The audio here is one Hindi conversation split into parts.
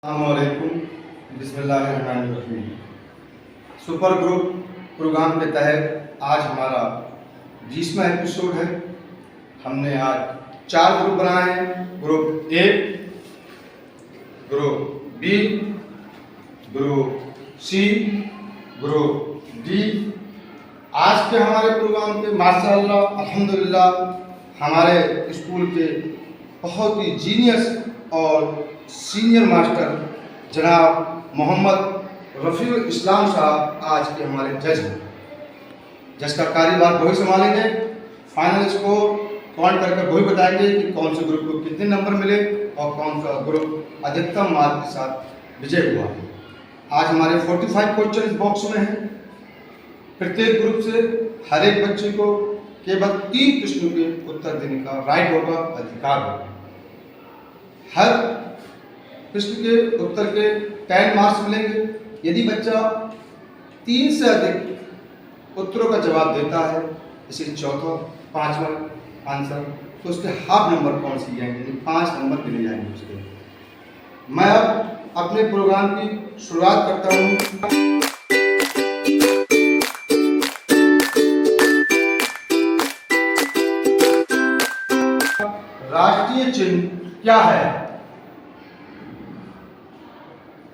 अस्सलामुअलैकुम बिस्मिल्लाहिर्रहमानिर्रहीम। सुपर ग्रुप प्रोग्राम के तहत आज हमारा 20वां एपिसोड है। हमने आज 4 ग्रुप बनाए हैं, group A, group B, group C, group D. आज के हमारे प्रोग्राम के माशाअल्लाह अल्हम्दुलिल्लाह हमारे स्कूल के बहुत ही जीनियस और सीनियर मास्टर जनाब मोहम्मद रफ़ीउल इस्लाम साहब आज के हमारे जज हैं। जज का कार्यभार वही संभालेंगे। फाइनल स्कोर काउंट करके वही बताएंगे कि कौन से ग्रुप को कितने नंबर मिले और कौन सा ग्रुप अधिकतम मार्क के साथ विजय हुआ है। आज हमारे 45 क्वेश्चन इस बॉक्स में हैं। प्रत्येक ग्रुप से हर एक बच्चे को केवल 3 प्रश्नों के उत्तर देने का राइट होगा, अधिकार होगा। हर प्रश्न के उत्तर के 10 मार्क्स मिलेंगे। यदि बच्चा 3 से अधिक उत्तरों का जवाब देता है, जैसे चौथा 5वां आंसर, तो उसके हाफ नंबर कौन सी जाएंगे, 5 नंबर गिने जाएंगे उसके। मैं अब अपने प्रोग्राम की शुरुआत करता हूँ। राष्ट्रीय चिन्ह क्या है?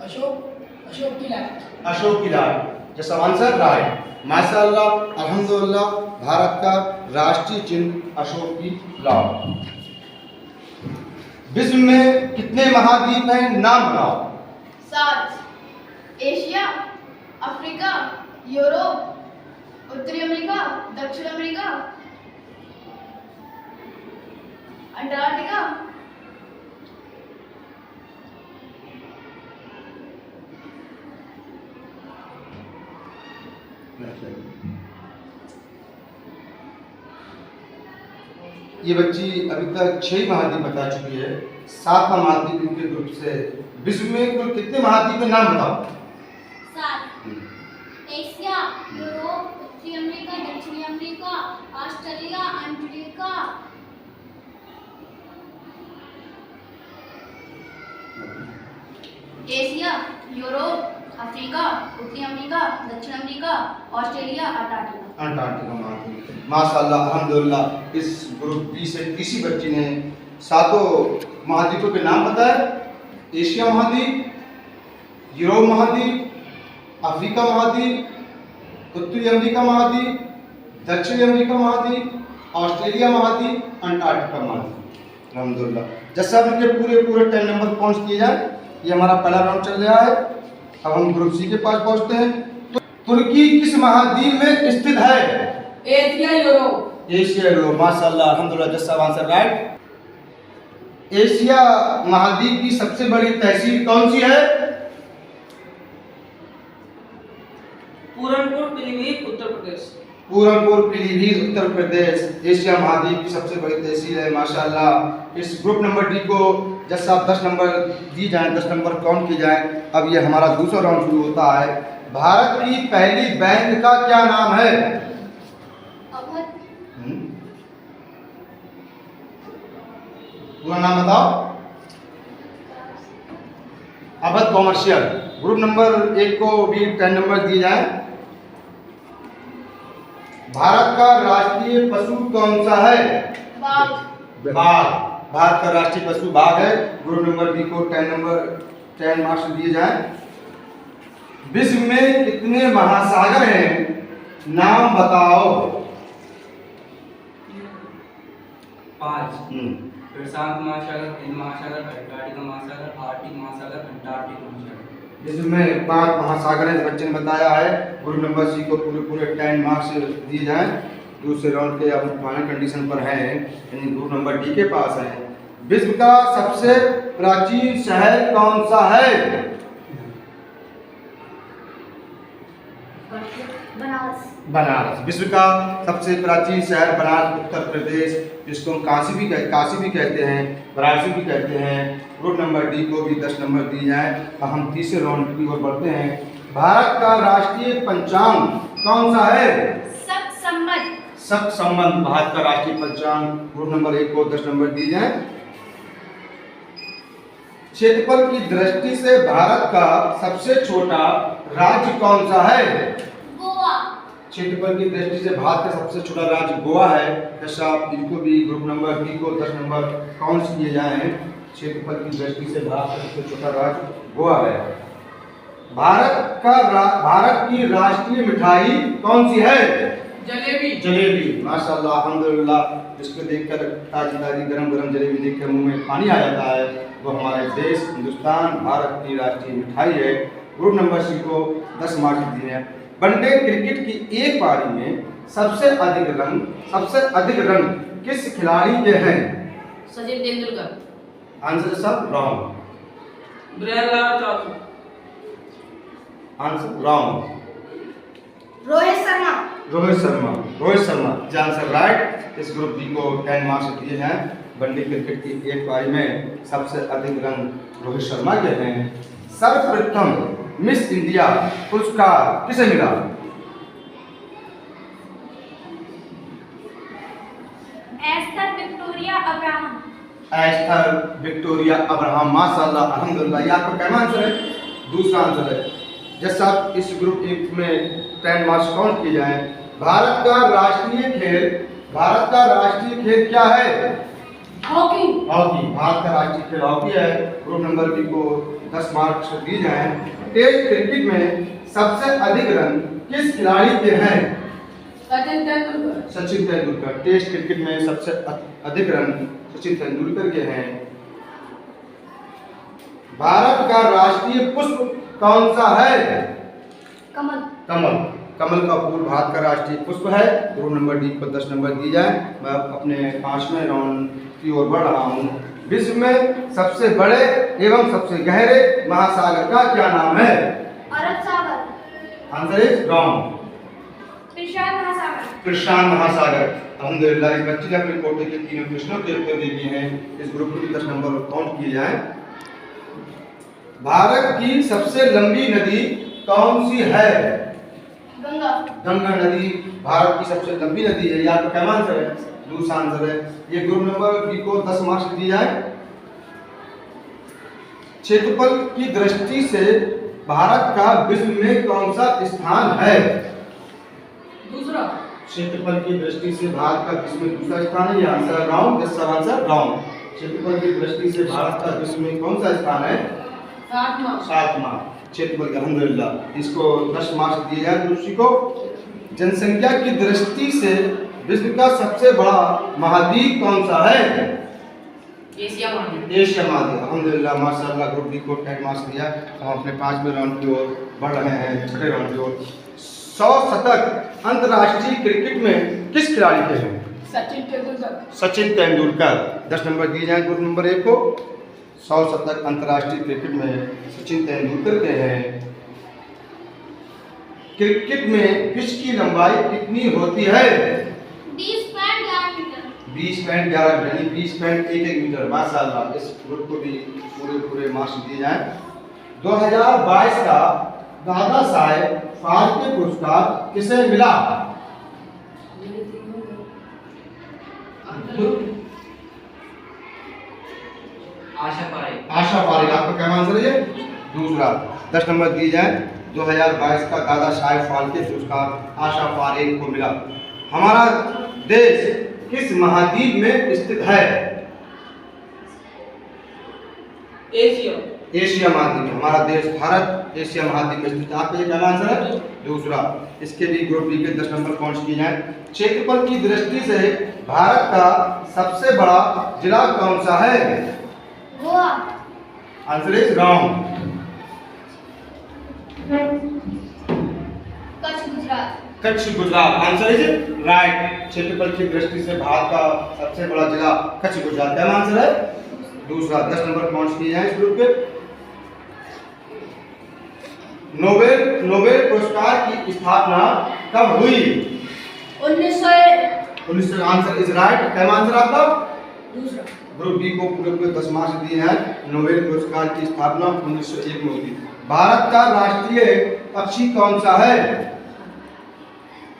अशोक की लाट। अशोक की लाट। जैसा आंसर राइट। माशाअल्लाह अल्हम्दुलिल्लाह भारत का राष्ट्रीय चिन्ह अशोक की लाट। विश्व में कितने महाद्वीप हैं, नाम बताओ। 7। एशिया, अफ्रीका, यूरोप, उत्तरी अमेरिका, दक्षिण अमेरिका, अंटार्कटिका। ये बच्ची अभी तक 6 महाद्वीप बता चुकी है। 7वां महाद्वीप इनके ग्रुप से। विश्व में कुल कितने महाद्वीप के नाम बताओ। 7। एशिया, यूरोप, उत्तरी अमेरिका, दक्षिणी America, Australia, Antarctica. Asia, Europe, Africa, उत्तरी अमेरिका, दक्षिण अमेरिका, ऑस्ट्रेलिया, अंटार्कटिका। महाद्वीप। माशाअल्लाह अल्हम्दुलिल्लाह इस ग्रुप बी से किसी बच्ची ने 7 महाद्वीपों के नाम बताए। एशिया महाद्वीप, यूरोप महाद्वीप, अफ्रीका महाद्वीप, उत्तरी अमेरिका महाद्वीप, दक्षिणी अमेरिका महाद्वीप, ऑस्ट्रेलिया महाद्वीप, अंटार्कटिका महाद्वीप। अल्हम्दुलिल्लाह जैसा उनके पूरे 10 नंबर पहुँच किए जाए। ये हमारा पहला राउंड चल रहा है। अब हम ग्रुप सी के पास पहुंचते हैं। तो तुर्की किस महाद्वीप में स्थित है? Asia, Europe. Asia, Europe. माशाअल्लाह अल्हम्दुलिल्लाह जैसा आंसर राइट। एशिया महाद्वीप की सबसे बड़ी तहसील कौन सी है? पूरनपुर, पीलीभीत, उत्तर प्रदेश। पूरनपुर, पीलीभीत, उत्तर प्रदेश एशिया महाद्वीप की सबसे बड़ी तहसील है। माशाअल्लाह इस ग्रुप नंबर डी को जैसा 10 नंबर दी जाए, 10 नंबर काउंट किए जाए। अब ये हमारा दूसरा राउंड शुरू होता है। भारत की पहली बैंक का क्या नाम है? अवध। पूरा नाम बताओ। अवध कॉमर्शियल। ग्रुप नंबर 1 को भी 10 नंबर दिए जाए। भारत का राष्ट्रीय पशु कौन सा है? बाघ। बाघ। भारत का राष्ट्रीय पशु बाघ है। ग्रुप नंबर बी को 10 मार्क्स दिए जाए। विश्व में कितने महासागर हैं, नाम बताओ। 5। प्रशांत महासागर, हिंद महासागर, अंटार्कटिका महासागर, आर्कटिक महासागर, अंटार्कटिक महासागर। विश्व में 5 महासागर हैं, बच्चे ने बताया है। ग्रुप नंबर सी को पूरे 10 मार्क्स दिए जाए। दूसरे राउंड के अब फाइनल कंडीशन पर है, यानी ग्रुप नंबर डी के पास है। विश्व का सबसे प्राचीन शहर कौन सा है? बनारस। बनारस। विश्व का सबसे प्राचीन शहर बनारस, उत्तर प्रदेश, जिसको हम काशी भी कहते हैं, वाराणसी भी कहते हैं। ग्रुप नंबर डी को भी 10 नंबर दिए जाए। अब हम तीसरे राउंड की ओर बढ़ते हैं। भारत का राष्ट्रीय पंचांग कौन सा है? सप्त संवत। भारत का राष्ट्रीय पंचांग। ग्रुप नंबर 1 को 10 नंबर दिए जाए। क्षेत्रफल की दृष्टि से भारत का सबसे छोटा राज्य कौन सा है? गोवा। क्षेत्रफल की दृष्टि से भारत का सबसे छोटा राज्य गोवा है। जैसा इनको भी ग्रुप नंबर बी को 10 नंबर काउंट किए जाए। क्षेत्रफल की दृष्टि से भारत का सबसे छोटा राज्य गोवा है। भारत की राष्ट्रीय मिठाई कौन सी है? जलेबी। जलेबी। माशाल्लाह, अल्हम्दुलिल्लाह। जिसको देखकर ताजी ताजी गरम गरम जलेबी देखकर मुंह में पानी आ जाता है, वो हमारे देश हिंदुस्तान भारत की राष्ट्रीय मिठाई है। ग्रुप नंबर सी को 10 मार्क्स दिए हैं। वनडे क्रिकेट की एक पारी में सबसे अधिक रन किस खिलाड़ी के हैं? सचिन तेंदुलकर। आंसर सब रॉन्ग। ब्रियनलाल Chaudhary. Answer wrong. Rohit Sharma. Rohit Sharma ji answer right. इस ग्रुप बी को 10 मार्क्स दिए हैं। वनडे क्रिकेट की एक पारी में सबसे अधिक रन रोहित शर्मा के हैं। सर्वप्रथम मिस इंडिया पुरस्कार किसे मिला? Esther Victoria Abraham. Esther Victoria Abraham. माशाल्लाह, अल्हम्दुलिल्लाह। ये आपका पहला आंसर है। दूसरा आंसर है, जैसा इस ग्रुप एक में 10 मार्क्स काउंट किए जाए। भारत का राष्ट्रीय खेल क्या है? हॉकी। भारत का राष्ट्रीय खेल हॉकी है। ग्रुप नंबर बी को 10 मार्क्स दिए जाए। टेस्ट क्रिकेट में सबसे अधिक रन किस खिलाड़ी के हैं? सचिन तेंदुलकर। टेस्ट क्रिकेट में सबसे अधिक रन सचिन तेंदुलकर के हैं। भारत का राष्ट्रीय पुष्प कौन सा है? कमल। कमल का फूल भारत का राष्ट्रीय पुष्प है। ग्रुप नंबर डी को 10 नंबर दिए जाए। मैं अपने 5वें राउंड की ओर बढ़ रहा हूँ। विश्व में सबसे बड़े एवं सबसे गहरे महासागर का क्या नाम है? Arab Sagar. Answer is wrong. Prashant Mahasagar. अल्हम्दुलिल्लाह, इस बच्चे ने अपने कोटे के तीनों प्रश्नों के उत्तर दे दिए हैं। इस ग्रुप के 10 नंबर काउंट किए जाए। भारत की सबसे लंबी नदी कौन सी है? गंगा नदी भारत की सबसे लंबी नदी है। यह आपका पहला आंसर है। दूसरा आंसर है। ये ग्रुप नंबर बी को 10 मार्क्स दिए जाए। क्षेत्रफल की दृष्टि से भारत का विश्व में कौन सा स्थान है? दूसरा। क्षेत्रफल की दृष्टि से भारत का विश्व में दूसरा स्थान है। यह आंसर रॉन्ग। जैसा आंसर रॉन्ग। क्षेत्रफल की दृष्टि से भारत का विश्व में कौन सा स्थान है? 7वां क्षेत्रफल का। अल्हम्दुलिल्लाह, इसको 10 मार्क्स दिए जाए। दूसरी को जनसंख्या की दृष्टि से विश्व का सबसे बड़ा महाद्वीप कौन सा है? एशिया महाद्वीप। अल्हम्दुलिल्लाह, माशाअल्लाह। ग्रुप डी को 10 मार्क्स दिया। हम अपने 5वें राउंड की ओर बढ़ रहे हैं, छठे राउंड की ओर। 100 शतक अंतर्राष्ट्रीय क्रिकेट में किस खिलाड़ी के हैं? सचिन तेंदुलकर। 10 नंबर दिए जाए। ग्रुप नंबर 1 को 100 शतक अंतर्राष्ट्रीय क्रिकेट में सचिन तेंदुलकर के हैं। क्रिकेट में पिच की लंबाई कितनी होती है? 20.11 मीटर। 20.11 metre, 20.11 metre. माशाअल्लाह, इस ग्रुप को भी पूरे मार्क्स दिए जाए। 2022 का दादा साहेब फाल्के पुरस्कार किसे मिला? आशा पारेख। आपका क्या आंसर है? दूसरा। 10 नंबर दिए जाए। 2022 का दादा साहेब फाल्के पुरस्कार आशा पारेख को मिला। हमारा देश किस महाद्वीप में स्थित है? एशिया महाद्वीप। हमारा देश भारत एशिया महाद्वीप में स्थित है। आपका ये क्या आंसर है? दूसरा। इसके भी ग्रुप बी के 10 नंबर काउंट किए जाए। क्षेत्रफल की दृष्टि से भारत का सबसे बड़ा जिला कौन सा है? Goa. Answer is wrong. Kutch Gujarat. Answer is right. क्षेत्रफल की दृष्टि से भारत का सबसे बड़ा जिला कच्छ गुजरात। क्या आंसर है? दूसरा। 10 नंबर काउंट किए जाए इस ग्रुप के। नोबेल पुरस्कार की स्थापना कब हुई? 1900। Answer is right. क्या आंसर आपका? दूसरा। ग्रुप बी को पूरे 10 मार्क्स दिए हैं। नोबेल पुरस्कार की स्थापना 1901 में हुई। भारत का राष्ट्रीय पक्षी कौन सा है?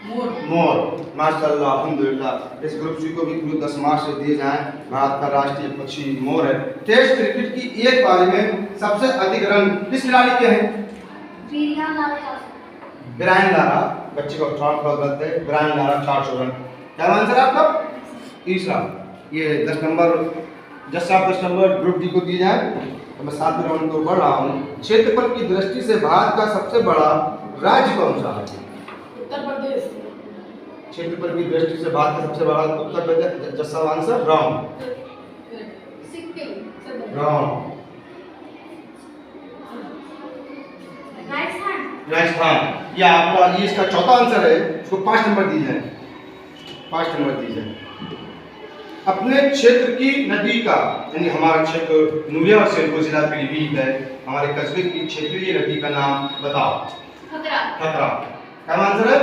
मोर। मोर। माशाल्लाह अल्हम्दुलिल्लाह। इस ग्रुप सी को भी पूरे 10 मार्क्स से दिए जाएं। भारत का राष्ट्रीय पक्षी मोर है। टेस्ट क्रिकेट की एक पारी में सबसे अधिक रन किस खिलाड़ी के हैं? Brian Lara. बच्चे को शॉर्ट बॉल करते हैं। Brian Lara 400 run. क्या आंसर आपका? तीसरा। ये 10 नंबर जस्ट आप 10 नंबर ग्रुप डी को दिए जाए। तो मैं 7वें राउंड को बढ़ रहा हूँ। क्षेत्रफल की दृष्टि से भारत का सबसे बड़ा राज्य कौन सा है? उत्तर प्रदेश। क्षेत्रफल की दृष्टि से भारत का सबसे बड़ा Uttar Pradesh. Just answer wrong. Sikkim. Wrong. Rajasthan. ये आपका ये इसका चौथा आंसर है। इसको 5 नंबर दिए जाए। 5 नंबर दिए जाए। अपने क्षेत्र की नदी का यानी हमारा क्षेत्र नूरिया और सिरपुर जिला पीलीभीत है। हमारे कस्बे की क्षेत्रीय नदी का नाम बताओ। खतरा। खतरा। क्या आंसर है?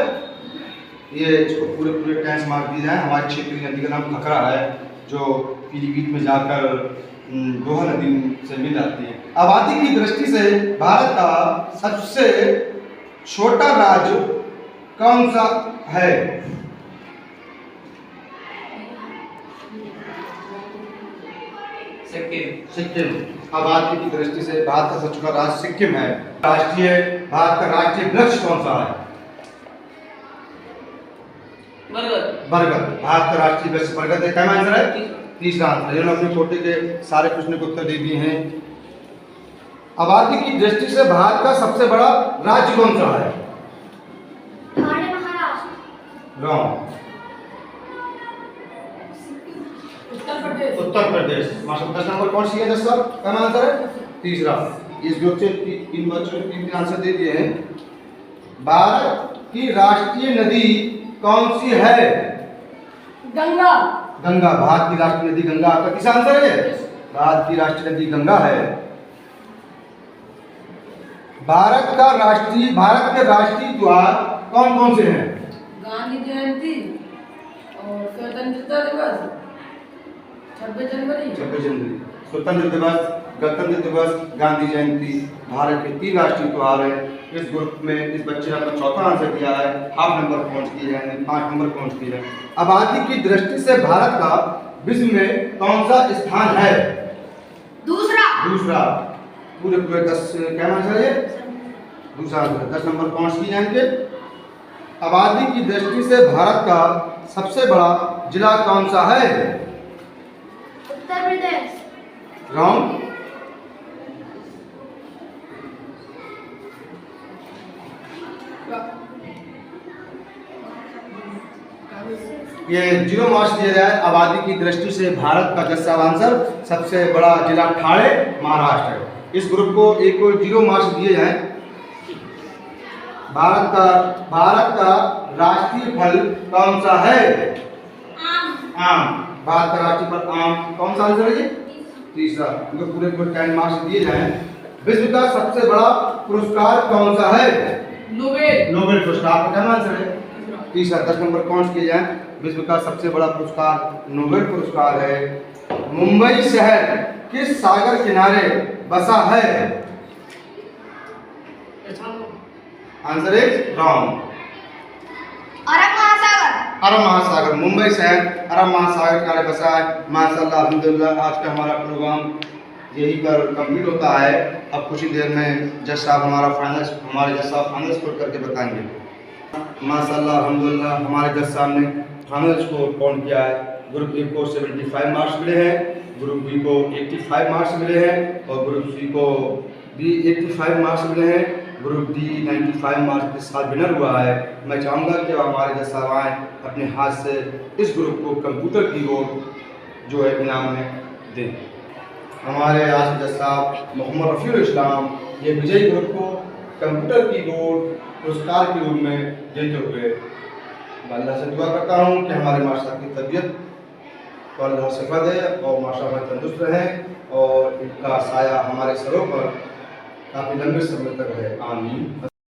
ये इसको पूरे पूरे 10 मार्क दिए जाए। हमारी क्षेत्रीय नदी का नाम खतरा है जो पीलीभीत में जाकर दोहा नदी से मिल जाती है। आबादी की दृष्टि से भारत का सबसे छोटा राज्य कौन सा है? सिक्किम। आबादी की दृष्टि से भारत का सबसे छोटा राज्य सिक्किम है। भारत का राष्ट्रीय वृक्ष कौन सा है? बरगद। भारत का राष्ट्रीय वृक्ष बरगद है। क्या आंसर है? तीसरा आंसर। इन्होंने अपने कोटे के सारे प्रश्नों के उत्तर दे दिए हैं। आबादी की दृष्टि से भारत का सबसे बड़ा राज्य कौन सा है? Maharashtra. Wrong. Uttar Pradesh. Master 10 number कौन सी है? सर क्या आंसर है? तीसरा। इस ग्रुप से तीन बच्चों ने 3 आंसर दे दिए हैं। भारत की राष्ट्रीय नदी कौन सी है? गंगा। गंगा। भारत की राष्ट्रीय नदी गंगा। आपका किस आंसर है? भारत की राष्ट्रीय नदी गंगा है। भारत के राष्ट्रीय त्योहार कौन कौन से हैं? गांधी जयंती और स्वतंत्रता दिवस, 26 जनवरी। स्वतंत्र दिवस, गणतंत्र दिवस, गांधी जयंती भारत के 3 राष्ट्रीय त्योहार हैं। इस ग्रुप में इस बच्चे ने अपना चौथा आंसर दिया है। हाफ नंबर पहुंच किए जाएंगे। 5 नंबर पहुंच किए जाए। आबादी की दृष्टि से भारत का विश्व में कौन सा स्थान है? दूसरा। पूरे 10 क्या आंसर है? दूसरा आंसर। 10 नंबर पहुंच किए जाएंगे। आबादी की दृष्टि से भारत का सबसे बड़ा जिला कौन सा है? उत्तर प्रदेश। रॉन्ग। ये 0 मार्क्स दिया जाए। आबादी की दृष्टि से भारत का जैसा आंसर सबसे बड़ा जिला ठाणे महाराष्ट्र है। इस ग्रुप को एक को 0 मार्क्स दिए जाएं। भारत का राष्ट्रीय फल कौन सा है? आम। भारत का राष्ट्रीय फल आम। कौन सा आंसर है ये? तीसरा। इनको पूरे 10 मार्क्स दिए जाएं। विश्व का सबसे बड़ा पुरस्कार कौन सा है? नोबेल पुरस्कार। क्या आंसर है? तीसरा। 10 नंबर काउंट किए जाएं। विश्व का सबसे बड़ा पुरस्कार नोबेल पुरस्कार है। मुंबई शहर किस सागर किनारे बसा है? Answer is wrong. अरब महासागर। मुंबई शहर अरब महासागर किनारे बसा है। माशाल्लाह अल्हम्दुलिल्लाह। आज का हमारा प्रोग्राम यही पर कंप्लीट होता है। अब कुछ ही देर में जज साहब हमारे जज साहब फाइनल स्कोर करके बताएंगे। माशाल्लाह अल्हम्दुलिल्लाह हमारे जज साहब ने फाइनल स्कोर काउंट किया है। ग्रुप ए को 75 मार्क्स मिले हैं, ग्रुप बी को 85 मार्क्स मिले हैं और ग्रुप सी को भी 85 मार्क्स मिले हैं। ग्रुप डी 95 मार्क्स के साथ विनर हुआ है। मैं चाहूँगा कि हमारे जज साहब आएँ अपने हाथ से इस ग्रुप को कंप्यूटर कीबोर्ड जो है इनाम में दें। हमारे आज के जज साहब मोहम्मद रफ़ीउल इस्लाम ये विजयी ग्रुप को कंप्यूटर कीबोर्ड पुरस्कार के रूप में देते हुए अल्लाह से दुआ करता हूँ कि हमारे माशा की तबीयत को अल्लाह शिफा दे और माशा में तंदुरुस्त रहें और इनका साया हमारे सरों पर काफ़ी लंबे समय तक रहे। आमीन।